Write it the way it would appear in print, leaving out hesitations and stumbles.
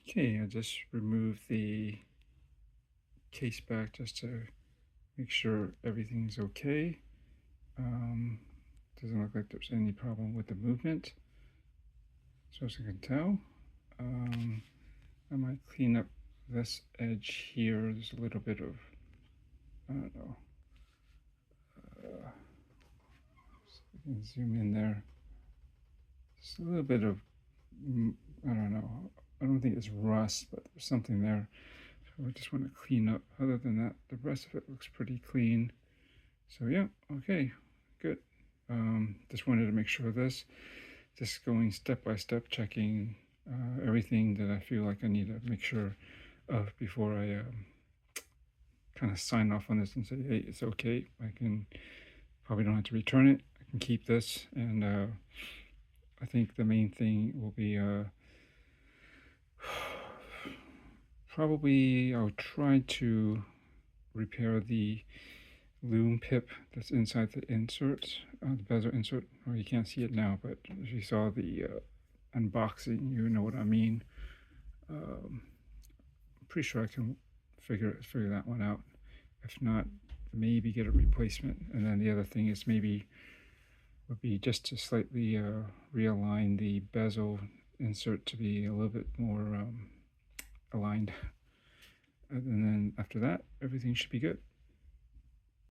Okay, I just removed the case back just to make sure everything's okay. Um, doesn't look like there's any problem with the movement, so as I can tell. I might clean up this edge here. There's a little bit of, I don't know, so we can zoom in there. Just a little bit of, I don't know, I don't think it's rust, but there's something there. So I just want to clean up. Other than that, the rest of it looks pretty clean. So yeah, okay, good. Just wanted to make sure of this. Just going step by step, checking everything that I feel like I need to make sure of before I kind of sign off on this and say, hey, it's okay. I can probably don't have to return it. I can keep this, and I think the main thing will be probably I'll try to repair the loom pip that's inside the insert, the bezel insert. Well, you can't see it now, but if you saw the unboxing, you know what I mean. I'm pretty sure I can figure that one out. If not, maybe get a replacement. And then the other thing is maybe would be just to slightly realign the bezel insert to be a little bit more aligned. And then after that, everything should be good.